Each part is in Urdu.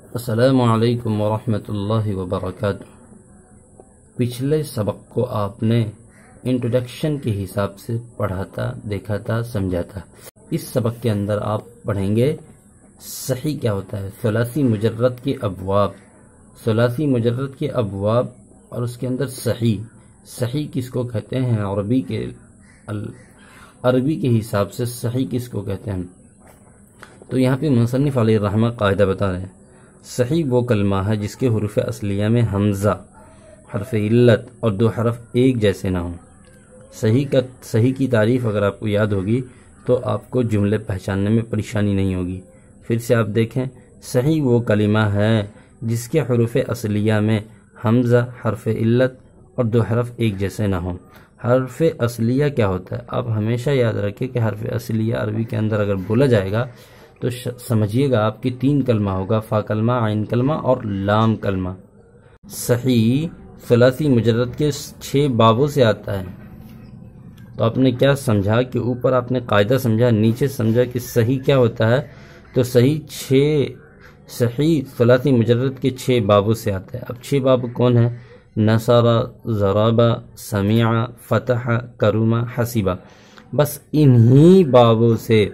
السلام علیکم ورحمۃ اللہ وبرکاتہ۔ پچھلے سبق کو آپ نے انٹروڈکشن کے حساب سے پڑھا تھا، دیکھا تھا، سمجھا تھا۔ اس سبق کے اندر آپ پڑھیں گے صحیح کیا ہوتا ہے، ثلاثی مجرد کے ابواب، ثلاثی مجرد کے ابواب اور اس کے اندر صحیح کس کو کہتے ہیں، عربی کے حساب سے صحیح کس کو کہتے ہیں۔ تو یہاں پہ مصنف علیہ الرحمہ قاعدہ بتا رہے ہیں، صحیح وہ کلمہ ہے جس کے حروف اصلیہ میں حمزہ، حرف علت اور دو حرف ایک جیسے نہ ہوں۔ صحیح کی تعریف اگر آپ کو یاد ہوگی تو آپ کو جملے پہچاننے میں پریشانی نہیں ہوگی۔ پھر سے آپ دیکھیں، صحیح وہ کلمہ ہے جس کے حروف اصلیہ میں حمزہ، حرف علت اور دو حرف ایک جیسے نہ ہوں۔ حرف اصلیہ کیا ہوتا ہے؟ آپ ہمیشہ یاد رکھیں کہ حرف اصلیہ عربی کے اندر اگر بولا جائے گا تو سمجھیے گا آپ کی تین کلمہ ہوگا، فا کلمہ، عین کلمہ اور لام کلمہ۔ صحیح ثلاثی مجرد کے 6 بابوں سے آتا ہے۔ تو آپ نے کیا سمجھا کہ اوپر آپ نے قاعدہ سمجھا، نیچے سمجھا کہ صحیح کیا ہوتا ہے۔ تو صحیح ثلاثی مجرد کے 6 بابوں سے آتا ہے۔ اب 6 باب کون ہیں؟ نصرہ، ضربہ، سمع، فتح، کرمہ، حسبہ۔ بس انہی بابوں سے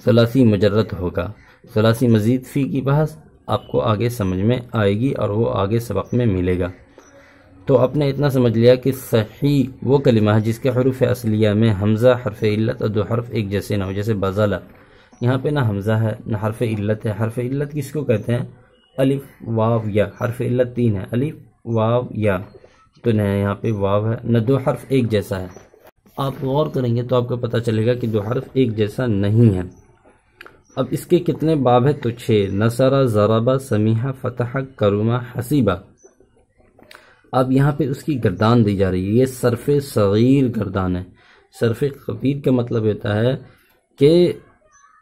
ثلاثی مجرد ہوگا۔ ثلاثی مزید فی کی بحث آپ کو آگے سمجھ میں آئے گی اور وہ آگے سبق میں ملے گا۔ تو آپ نے اتنا سمجھ لیا کہ صحیح وہ کلمہ ہے جس کے حروف اصلیہ میں حمزہ، حرف علت اور دو حرف ایک جیسے نہ ہو۔ جیسے بذل، یہاں پہ نہ حمزہ ہے نہ حرف علت ہے۔ حرف علت کس کو کہتے ہیں؟ الف، واو، یا۔ حرف علت 3 ہے، الف، واو، یا۔ تو نہ یہاں پہ واو ہے نہ دو حرف ایک جیسا ہے۔ آپ غور کریں گے تو آپ کو پتہ چلے گا کہ دو حرف ایک جیسا نہیں ہے۔ اب اس کے کتنے باب ہیں؟ تو 6، نصرہ، ضربہ، سمیع، فتح، کرمہ، حسبہ۔ اب یہاں پہ اس کی گردان دی جا رہی ہے، یہ صرف صغیر گردان ہے۔ صرف کبیر کا مطلب ہوتا ہے کہ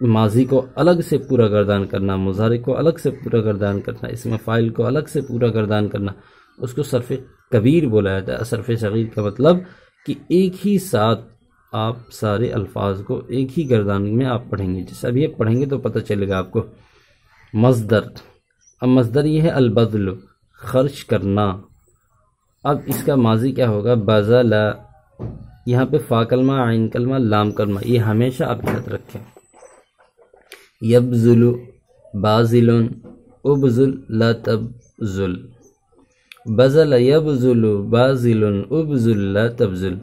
ماضی کو الگ سے پورا گردان کرنا، مضارع کو الگ سے پورا گردان کرنا، اسم فاعل کو الگ سے پورا گردان کرنا، اس کو صرف کبیر بولا جاتا ہے۔ صرف صغیر کا مطلب کہ ایک ہی ساتھ آپ سارے الفاظ کو ایک ہی گردان میں آپ پڑھیں گے۔ جیسے اب یہ پڑھیں گے تو پتہ چلے گا آپ کو۔ مصدر، اب مصدر یہ ہے البذل، خرچ کرنا۔ اب اس کا ماضی کیا ہوگا؟ بذل۔ یہاں پہ فا کلمہ، عین کلمہ، لام کلمہ، یہ ہمیشہ آپ یاد رکھیں۔ یبذل، باذل، ابذل، لا تبذل۔ بذل، یبذل، باذل، ابذل، لا تبذل،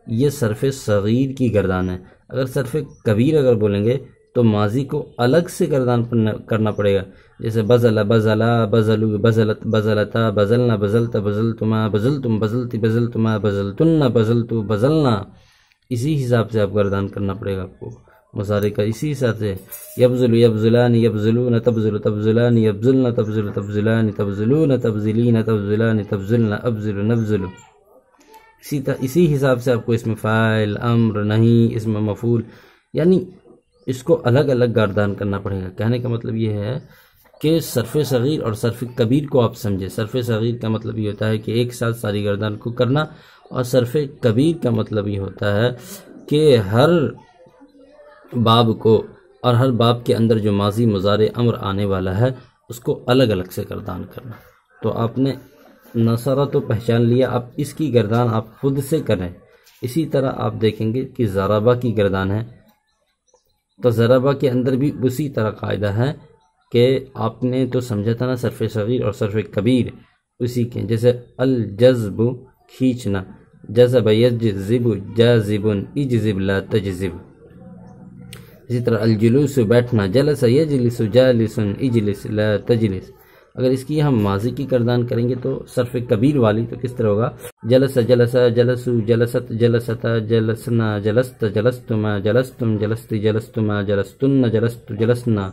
یہ صرف صغیر کی گردان ہے۔ اگر صرف کبیر اگر بولیں گے تو ماضی کو الگ سے گردان کرنا پڑے گا۔ جیسے بذل، بذلا، بذلو، بذلت، بذلتا، بذلنا، بذلت، بذلتما، بذلتم، بذلتی، بذلتما، بذلتن، بذلتو، بذلنا، اسی حساب سے آپ گردان کرنا پڑے گا آپ کو مضارع کا، اسی حساب سے۔ یبذل، یبذلان، یبذلون، تبذل، تبذلان، یبذلن، تبذل، تبذلان، تبذلون، تبذلین، تبذلان، تبذلن، ابذل، نبذل، اسی حساب سے آپ کو اسم فاعل، امر، نہیں، اسم مفعول، یعنی اس کو الگ الگ گردان کرنا پڑے گا۔ کہنے کا مطلب یہ ہے کہ صرف صغیر اور صرف کبیر کو آپ سمجھے۔ صرف صغیر کا مطلب یہ ہوتا ہے کہ ایک ساتھ ساری گردان کو کرنا، اور صرف کبیر کا مطلب یہ ہوتا ہے کہ ہر باب کو اور ہر باب کے اندر جو ماضی، مضارع، امر آنے والا ہے اس کو الگ الگ سے گردان کرنا۔ تو آپ نے نصرہ تو پہچان لیا، اب اس کی گردان آپ خود سے کریں۔ اسی طرح آپ دیکھیں گے کہ ضربہ کی گردان ہے، تو ضربہ کے اندر بھی اسی طرح قاعدہ ہے کہ آپ نے تو سمجھا تھا نا صرف صغیر اور صرف کبیر اسی کے۔ جیسے الجذب، کھینچنا، جذب، یجذب، جاذب، اجذب، لا تجذب۔ اسی طرح الجلوس، بیٹھنا، جلس، یجلس، جالس، اجلس، لا تجلس۔ اگر اس کی ہم ماضی کی گردان کریں گے تو صرف کبیر والی تو کس طرح ہوگا؟ جلس، جلس، جلسو، جلست، جلستا، جلسنا، جلست، جلستما، جلستم، جلستی، جلستما، جلستن، جلست، جلسنا،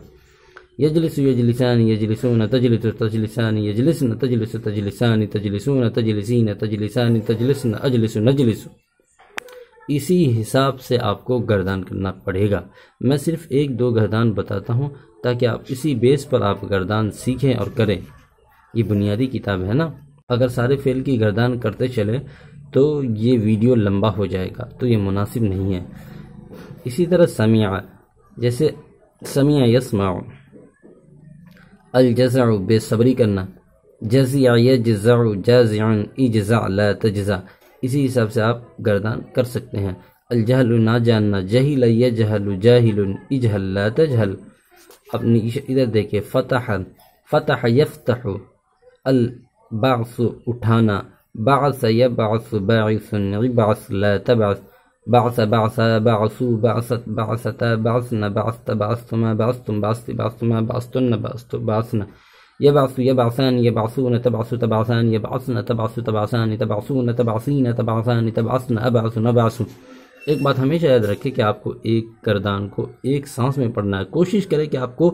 یجلس، یجلسان، یجلسون، تجلس، تجلسان، یجلسن، تجلس، تجلسان، تجلسون، تجلسین، تجلسان، تجلسن، اجلس، نجلس۔ اسی حساب سے آپ کو گردان کرنا پڑے گا۔ میں صرف 1-2 گردان بتاتا ہوں تاکہ آپ اسی بیس پر آپ گردان سیکھیں اور کریں۔ یہ بنیادی کتاب ہے نا، اگر سارے فعل کی گردان کرتے چلے تو یہ ویڈیو لمبا ہو جائے گا، تو یہ مناسب نہیں ہے۔ اسی طرح سمیع، جیسے سمیع یسمع، الجزع بے صبری کرنا، جزع یجزع جازع اجزع لا تجزع، اسی حساب سے آپ گردان کر سکتے ہیں۔ الجہل نہ جاننا، جہل یجہل جاہل اجہل لا تجہل۔ اپنی ادھر دیکھیں، فتح فتح یفتح، البعث اٹھانا، بعث یبعث باعث ابعث لا تبعث، بعث بعثا بعثوا بعثت بعثتا بعثنا بعثت بعثتما بعثتم بعثت بعثتما بعثتن بعثت بعثنا، یبعث یبعثان یبعثون تبعث تبعثان یبعثن تبعث تبعثان تبعثون تبعثین تبعثان تبعثن ابعث نبعث۔ ایک بات ہمیشہ یاد رکھیں کہ آپ کو ایک گردان کو ایک سانس میں پڑھنا ہے۔ کوشش کریں کہ آپ کو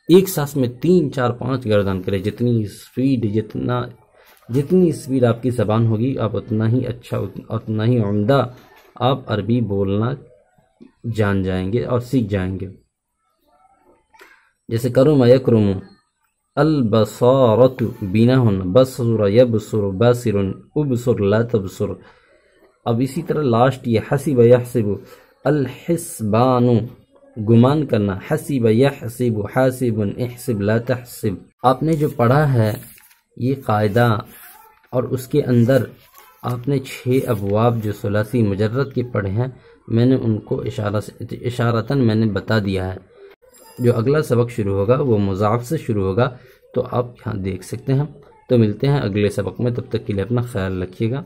ایک سانس میں 3 4 5 گردان کریں، جتنی اسپیڈ آپ کی زبان ہوگی آپ اتنا ہی اچھا، اتنا ہی عمدہ آپ عربی بولنا جان جائیں گے اور سیکھ جائیں گے۔ جیسے کرم یکرم، البصارت بینا ہونا، بصر یبصر باصر ابصر لا تبصر۔ اب اسی طرح لاسٹ یہ حسب یحسب، الحسبان گمان کرنا، حسب یحسب حاسب احسب لا تحسب۔ آپ نے جو پڑھا ہے یہ قاعدہ اور اس کے اندر آپ نے 6 ابواب جو ثلاثی مجرد کے پڑھے ہیں، میں نے ان کو اشارتاً میں نے بتا دیا ہے۔ جو اگلا سبق شروع ہوگا وہ مضاعف سے شروع ہوگا، تو آپ یہاں دیکھ سکتے ہیں۔ تو ملتے ہیں اگلے سبق میں، تب تک کے لیے اپنا خیال رکھیے گا۔